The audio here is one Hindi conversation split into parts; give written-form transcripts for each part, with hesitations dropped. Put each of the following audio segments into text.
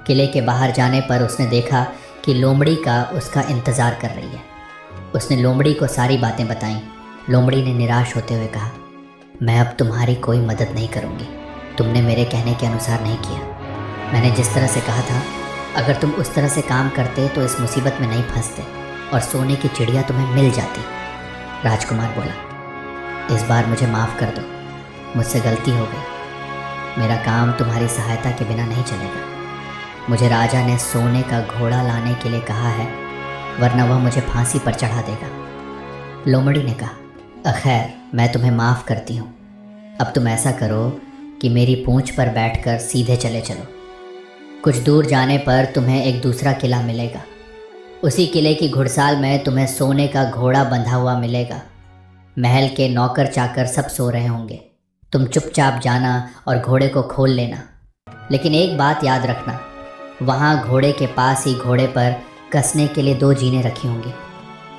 किले के बाहर जाने पर उसने देखा कि लोमड़ी का उसका इंतज़ार कर रही है। उसने लोमड़ी को सारी बातें बताईं। लोमड़ी ने निराश होते हुए कहा, मैं अब तुम्हारी कोई मदद नहीं करूँगी। तुमने मेरे कहने के अनुसार नहीं किया। मैंने जिस तरह से कहा था, अगर तुम उस तरह से काम करते तो इस मुसीबत में नहीं फंसते और सोने की चिड़िया तुम्हें मिल जाती। राजकुमार बोला, इस बार मुझे माफ़ कर दो, मुझसे गलती हो गई। मेरा काम तुम्हारी सहायता के बिना नहीं चलेगा। मुझे राजा ने सोने का घोड़ा लाने के लिए कहा है, वरना वह मुझे फांसी पर चढ़ा देगा। लोमड़ी ने कहा, खैर मैं तुम्हें माफ़ करती हूँ। अब तुम ऐसा करो कि मेरी पूंछ पर बैठकर सीधे चले चलो। कुछ दूर जाने पर तुम्हें एक दूसरा किला मिलेगा। उसी किले की घुड़साल में तुम्हें सोने का घोड़ा बंधा हुआ मिलेगा। महल के नौकर चाकर सब सो रहे होंगे। तुम चुपचाप जाना और घोड़े को खोल लेना। लेकिन एक बात याद रखना, वहाँ घोड़े के पास ही घोड़े पर कसने के लिए 2 जीनें रखी होंगी।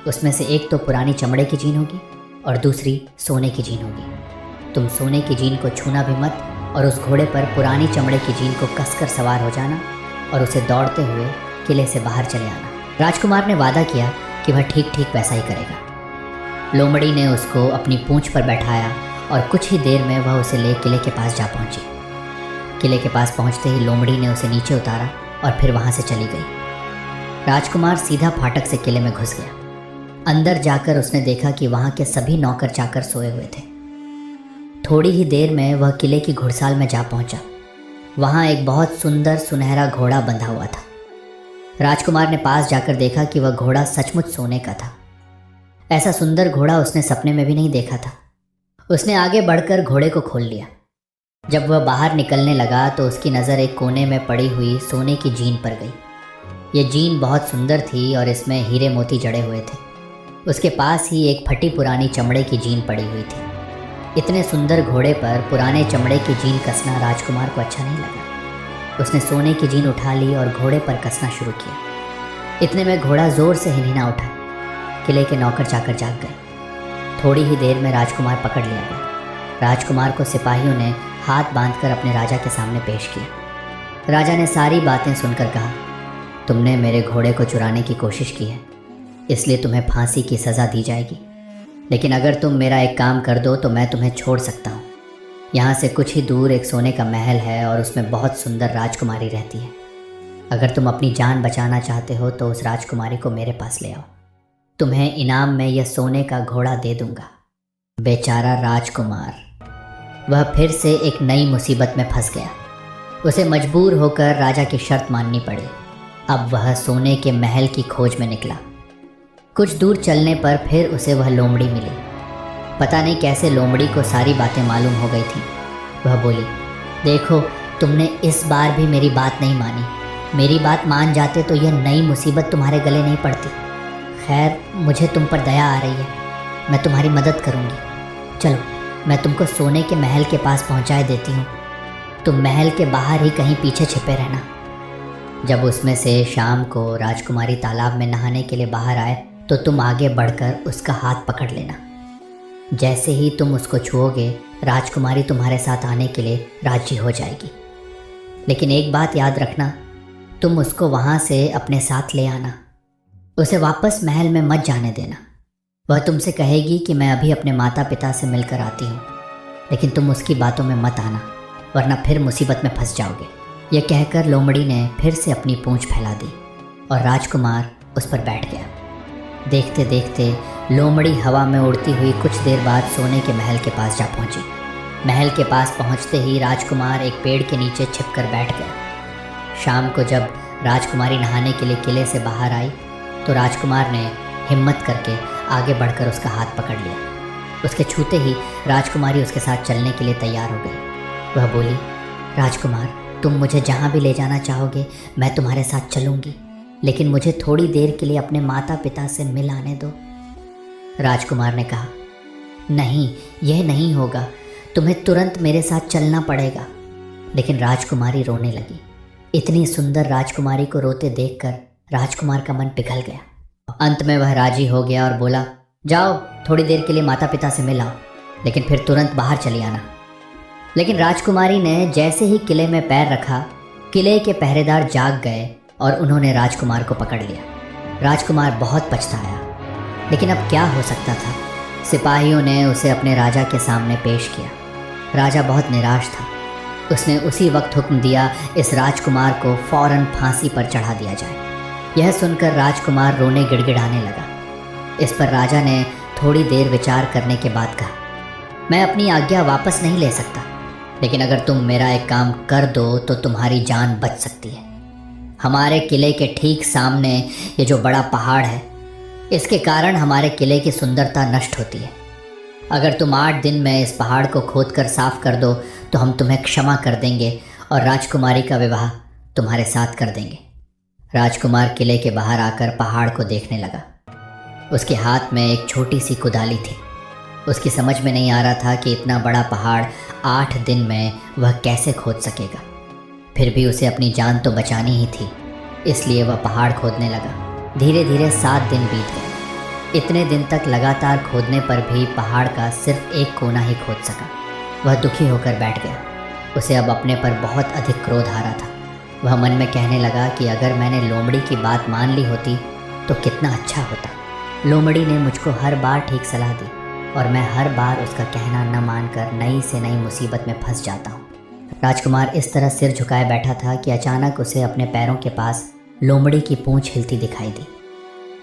उसमें से एक तो पुरानी चमड़े की जीन होगी और दूसरी सोने की जीन होगी। तुम सोने की जीन को छूना भी मत और उस घोड़े पर पुरानी चमड़े की जीन को कसकर सवार हो जाना और उसे दौड़ते हुए किले से बाहर चले आना। राजकुमार ने वादा किया कि वह ठीक ठीक वैसा ही करेगा। लोमड़ी ने उसको अपनी पूंछ पर बैठाया और कुछ ही देर में वह उसे ले किले के पास जा पहुंची। किले के पास पहुंचते ही लोमड़ी ने उसे नीचे उतारा और फिर वहां से चली गई। राजकुमार सीधा फाटक से किले में घुस गया। अंदर जाकर उसने देखा कि वहां के सभी नौकर चाकर सोए हुए थे। थोड़ी ही देर में वह किले की घुड़साल में जा पहुंचा। वहां एक बहुत सुंदर सुनहरा घोड़ा बंधा हुआ था। राजकुमार ने पास जाकर देखा कि वह घोड़ा सचमुच सोने का था। ऐसा सुंदर घोड़ा उसने सपने में भी नहीं देखा था। उसने आगे बढ़कर घोड़े को खोल लिया। जब वह बाहर निकलने लगा तो उसकी नज़र एक कोने में पड़ी हुई सोने की जीन पर गई। ये जीन बहुत सुंदर थी और इसमें हीरे मोती जड़े हुए थे। उसके पास ही एक फटी पुरानी चमड़े की जीन पड़ी हुई थी। इतने सुंदर घोड़े पर पुराने चमड़े की जीन कसना राजकुमार को अच्छा नहीं लगा। उसने सोने की जीन उठा ली और घोड़े पर कसना शुरू किया। इतने में घोड़ा ज़ोर से हिनहिना उठा। किले के नौकर चाकर जाग गए। थोड़ी ही देर में राजकुमार पकड़ लिया गया। राजकुमार को सिपाहियों ने हाथ बांधकर अपने राजा के सामने पेश किया। राजा ने सारी बातें सुनकर कहा, तुमने मेरे घोड़े को चुराने की कोशिश की है, इसलिए तुम्हें फांसी की सज़ा दी जाएगी। लेकिन अगर तुम मेरा एक काम कर दो तो मैं तुम्हें छोड़ सकता हूँ। यहाँ से कुछ ही दूर एक सोने का महल है और उसमें बहुत सुंदर राजकुमारी रहती है। अगर तुम अपनी जान बचाना चाहते हो तो उस राजकुमारी को मेरे पास ले आओ। तुम्हें इनाम में यह सोने का घोड़ा दे दूँगा। बेचारा राजकुमार, वह फिर से एक नई मुसीबत में फंस गया। उसे मजबूर होकर राजा की शर्त माननी पड़ी। अब वह सोने के महल की खोज में निकला। कुछ दूर चलने पर फिर उसे वह लोमड़ी मिली। पता नहीं कैसे लोमड़ी को सारी बातें मालूम हो गई थीं। वह बोली, देखो तुमने इस बार भी मेरी बात नहीं मानी। मेरी बात मान जाते तो यह नई मुसीबत तुम्हारे गले नहीं पड़ती। खैर, मुझे तुम पर दया आ रही है, मैं तुम्हारी मदद करूँगी। चलो, मैं तुमको सोने के महल के पास पहुँचाए देती हूँ। तुम महल के बाहर ही कहीं पीछे छिपे रहना। जब उसमें से शाम को राजकुमारी तालाब में नहाने के लिए बाहर आए तो तुम आगे बढ़कर उसका हाथ पकड़ लेना। जैसे ही तुम उसको छुओगे, राजकुमारी तुम्हारे साथ आने के लिए राजी हो जाएगी। लेकिन एक बात याद रखना, तुम उसको वहाँ से अपने साथ ले आना। उसे वापस महल में मत जाने देना। वह तुमसे कहेगी कि मैं अभी अपने माता पिता से मिलकर आती हूँ, लेकिन तुम उसकी बातों में मत आना, वरना फिर मुसीबत में फंस जाओगे। यह कहकर लोमड़ी ने फिर से अपनी पूंछ फैला दी और राजकुमार उस पर बैठ गया। देखते देखते लोमड़ी हवा में उड़ती हुई कुछ देर बाद सोने के महल के पास जा पहुंची। महल के पास पहुंचते ही राजकुमार एक पेड़ के नीचे छिपकर बैठ गया। शाम को जब राजकुमारी नहाने के लिए किले से बाहर आई तो राजकुमार ने हिम्मत करके आगे बढ़कर उसका हाथ पकड़ लिया। उसके छूते ही राजकुमारी उसके साथ चलने के लिए तैयार हो गई। वह बोली, राजकुमार, तुम मुझे जहाँ भी ले जाना चाहोगे मैं तुम्हारे साथ चलूँगी, लेकिन मुझे थोड़ी देर के लिए अपने माता पिता से मिल आने दो। राजकुमार ने कहा, नहीं, यह नहीं होगा, तुम्हें तुरंत मेरे साथ चलना पड़ेगा। लेकिन राजकुमारी रोने लगी। इतनी सुंदर राजकुमारी को रोते देखकर राजकुमार का मन पिघल गया। अंत में वह राजी हो गया और बोला, जाओ, थोड़ी देर के लिए माता पिता से मिल आओ, लेकिन फिर तुरंत बाहर चली आना। लेकिन राजकुमारी ने जैसे ही किले में पैर रखा, किले के पहरेदार जाग गए और उन्होंने राजकुमार को पकड़ लिया। राजकुमार बहुत पछताया, लेकिन अब क्या हो सकता था। सिपाहियों ने उसे अपने राजा के सामने पेश किया। राजा बहुत निराश था। उसने उसी वक्त हुक्म दिया, इस राजकुमार को फौरन फांसी पर चढ़ा दिया जाए। यह सुनकर राजकुमार रोने गिड़गिड़ाने लगा। इस पर राजा ने थोड़ी देर विचार करने के बाद कहा, मैं अपनी आज्ञा वापस नहीं ले सकता, लेकिन अगर तुम मेरा एक काम कर दो तो तुम्हारी जान बच सकती है। हमारे किले के ठीक सामने ये जो बड़ा पहाड़ है, इसके कारण हमारे किले की सुंदरता नष्ट होती है। अगर तुम 8 दिन में इस पहाड़ को खोदकर साफ कर दो तो हम तुम्हें क्षमा कर देंगे और राजकुमारी का विवाह तुम्हारे साथ कर देंगे। राजकुमार किले के बाहर आकर पहाड़ को देखने लगा। उसके हाथ में एक छोटी सी कुदाली थी। उसकी समझ में नहीं आ रहा था कि इतना बड़ा पहाड़ 8 दिन में वह कैसे खोद सकेगा। फिर भी उसे अपनी जान तो बचानी ही थी, इसलिए वह पहाड़ खोदने लगा। धीरे धीरे 7 दिन बीत गए। इतने दिन तक लगातार खोदने पर भी पहाड़ का सिर्फ एक कोना ही खोद सका। वह दुखी होकर बैठ गया। उसे अब अपने पर बहुत अधिक क्रोध आ रहा था। वह मन में कहने लगा कि अगर मैंने लोमड़ी की बात मान ली होती तो कितना अच्छा होता। लोमड़ी ने मुझको हर बार ठीक सलाह दी और मैं हर बार उसका कहना न मानकर नई से नई मुसीबत में फंस जाता हूँ। राजकुमार इस तरह सिर झुकाए बैठा था कि अचानक उसे अपने पैरों के पास लोमड़ी की पूंछ हिलती दिखाई दी।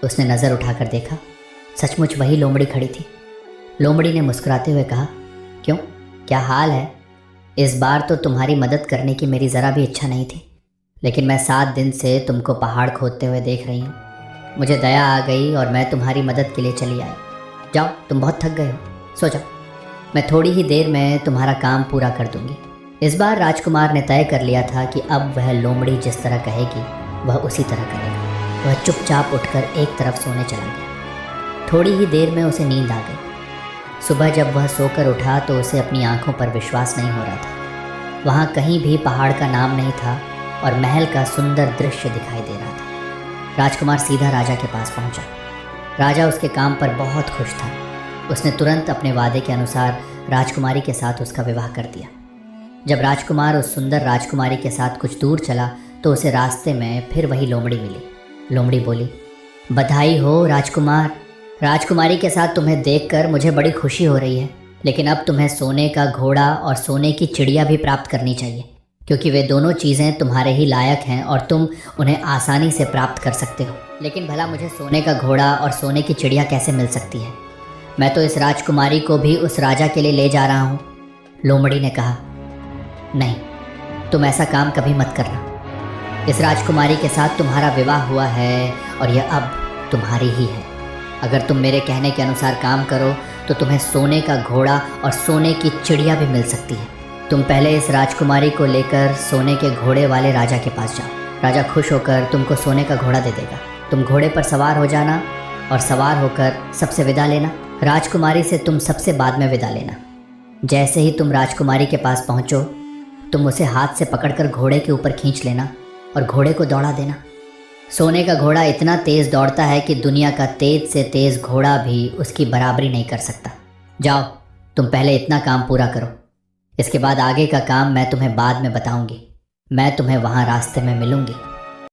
उसने नज़र उठाकर देखा, सचमुच वही लोमड़ी खड़ी थी। लोमड़ी ने मुस्कुराते हुए कहा, क्यों, क्या हाल है? इस बार तो तुम्हारी मदद करने की मेरी ज़रा भी इच्छा नहीं थी, लेकिन मैं 7 दिन से तुमको पहाड़ खोदते हुए देख रही हूँ। मुझे दया आ गई और मैं तुम्हारी मदद के लिए चली आई। जाओ, तुम बहुत थक गए हो, सो जाओ। मैं थोड़ी ही देर में तुम्हारा काम पूरा कर दूंगी। इस बार राजकुमार ने तय कर लिया था कि अब वह लोमड़ी जिस तरह कहेगी वह उसी तरह करेगा। वह चुपचाप उठकर एक तरफ सोने चला गया। थोड़ी ही देर में उसे नींद आ गई। सुबह जब वह सोकर उठा तो उसे अपनी आंखों पर विश्वास नहीं हो रहा था। वहाँ कहीं भी पहाड़ का नाम नहीं था और महल का सुंदर दृश्य दिखाई दे रहा था। राजकुमार सीधा राजा के पास पहुंचा। राजा उसके काम पर बहुत खुश था। उसने तुरंत अपने वादे के अनुसार राजकुमारी के साथ उसका विवाह कर दिया। जब राजकुमार उस सुंदर राजकुमारी के साथ कुछ दूर चला तो उसे रास्ते में फिर वही लोमड़ी मिली। लोमड़ी बोली, बधाई हो राजकुमार। राजकुमारी के साथ तुम्हें देखकर मुझे बड़ी खुशी हो रही है, लेकिन अब तुम्हें सोने का घोड़ा और सोने की चिड़िया भी प्राप्त करनी चाहिए, क्योंकि वे दोनों चीज़ें तुम्हारे ही लायक हैं और तुम उन्हें आसानी से प्राप्त कर सकते हो। लेकिन भला मुझे सोने का घोड़ा और सोने की चिड़िया कैसे मिल सकती है? मैं तो इस राजकुमारी को भी उस राजा के लिए ले जा रहा हूँ। लोमड़ी ने कहा, नहीं, तुम ऐसा काम कभी मत करना। इस राजकुमारी के साथ तुम्हारा विवाह हुआ है और यह अब तुम्हारी ही है। अगर तुम मेरे कहने के अनुसार काम करो तो तुम्हें सोने का घोड़ा और सोने की चिड़िया भी मिल सकती है। तुम पहले इस राजकुमारी को लेकर सोने के घोड़े वाले राजा के पास जाओ। राजा खुश होकर तुमको सोने का घोड़ा दे देगा। तुम घोड़े पर सवार हो जाना और सवार होकर सबसे विदा लेना। राजकुमारी से तुम सबसे बाद में विदा लेना। जैसे ही तुम राजकुमारी के पास पहुँचो, तुम उसे हाथ से पकड़कर घोड़े के ऊपर खींच लेना और घोड़े को दौड़ा देना। सोने का घोड़ा इतना तेज़ दौड़ता है कि दुनिया का तेज से तेज़ घोड़ा भी उसकी बराबरी नहीं कर सकता। जाओ, तुम पहले इतना काम पूरा करो। इसके बाद आगे का काम मैं तुम्हें बाद में बताऊंगी। मैं तुम्हें वहाँ रास्ते में मिलूंगी।